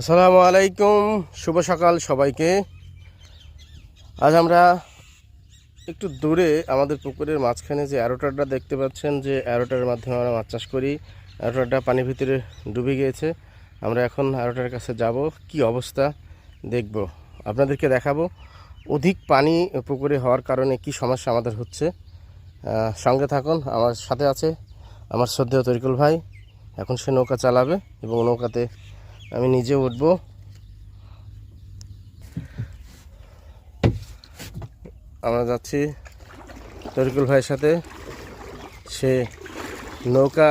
আসসালামু আলাইকুম, শুভ সকাল সবাইকে। আজ আমরা একটু দূরে আমাদের পুকুরের মাঝখানে যে অ্যারোটারটা দেখতে পাচ্ছেন, যে অ্যারোটারের মাধ্যমে আমরা মাছ চাষ করি। অ্যারোটারটা পানির ভিতরে ডুবে গিয়েছে। আমরা এখন অ্যারোটারের কাছে যাব, কি অবস্থা দেখব, আপনাদেরকে দেখাবো। অধিক পানি পুকুরে হওয়ার কারণে কি সমস্যা আমাদের হচ্ছে। সঙ্গে থাকুন। আমার সাথে আছে আমার শ্রদ্ধেয় তরিকুল ভাই। এখন সে নৌকা চালাবে এবং নৌকাতে আমি নিজে উঠব। আমরা যাচ্ছি তরিকুল ভাইয়ের সাথে। সে নৌকা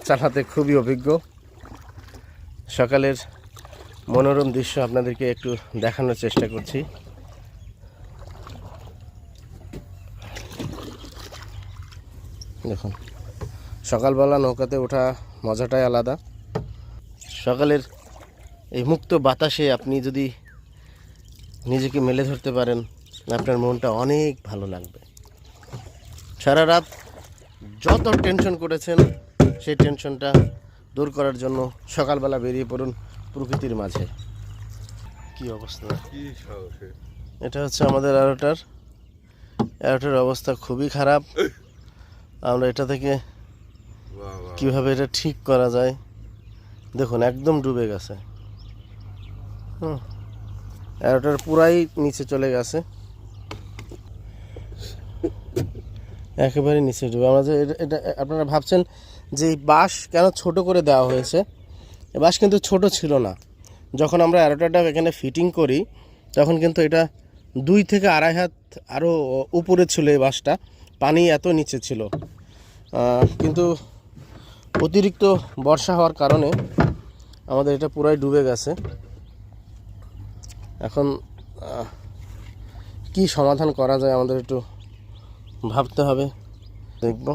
চালাতে খুবই অভিজ্ঞ। সকালের মনোরম দৃশ্য আপনাদেরকে একটু দেখানোর চেষ্টা করছি। দেখুন, সকালবেলা নৌকাতে ওঠা মজাটাই আলাদা। সকালের এই মুক্ত বাতাসে আপনি যদি নিজেকে মেলে ধরতে পারেন, আপনার মনটা অনেক ভালো লাগবে। সারা রাত যত টেনশন করেছেন, সেই টেনশনটা দূর করার জন্য সকালবেলা বেরিয়ে পড়ুন প্রকৃতির মাঝে। কি অবস্থা! এটা হচ্ছে আমাদের অ্যারোটার অবস্থা খুবই খারাপ। আমরা এটা থেকে কিভাবে এটা ঠিক করা যায়, দেখুন একদম ডুবে গেছে। অ্যারোটার পুরাই নিচে চলে গেছে, একেবারে নিচে ডুবে। আমরা যে এটা আপনারা ভাবছেন যে এই বাঁশ কেন ছোট করে দেওয়া হয়েছে। এই বাঁশ কিন্তু ছোট ছিল না। যখন আমরা অ্যারোটারটা এখানে ফিটিং করি, তখন কিন্তু এটা 2 থেকে 2.5 হাত আরও উপরে ছিল এই বাঁশটা। পানি এত নিচে ছিল, কিন্তু অতিরিক্ত বর্ষা হওয়ার কারণে আমাদের এটা পুরাই ডুবে গেছে। এখন কি সমাধান করা যায় আমাদের একটু ভাবতে হবে, দেখব।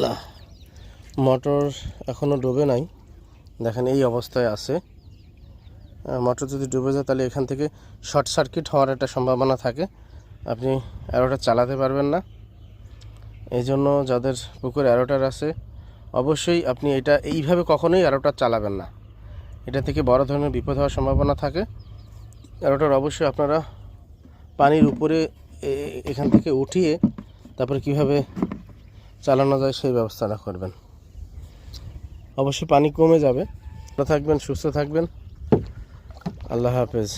না, মোটর এখনও ডুবে নাই, দেখেন এই অবস্থায় আছে। মোটর যদি ডুবে যায় তাহলে এখান থেকে শর্ট সার্কিট হওয়ার একটা সম্ভাবনা থাকে, আপনি অ্যারোটার চালাতে পারবেন না। এই জন্য যাদের পুকুরে অ্যারোটার আছে, অবশ্যই আপনি এটা এইভাবে কখনোই অ্যারোটার চালাবেন না। এটা থেকে বড় ধরনের বিপদ হওয়ার সম্ভাবনা থাকে। অ্যারোটার অবশ্যই আপনারা পানির উপরে এখান থেকে উঠিয়ে তারপরে কিভাবে চালানো যায় সেই ব্যবস্থাটা করবেন। অবশ্যই পানি কমে যাবে। ভালো থাকবেন, সুস্থ থাকবেন। আল্লাহ হাফেজ।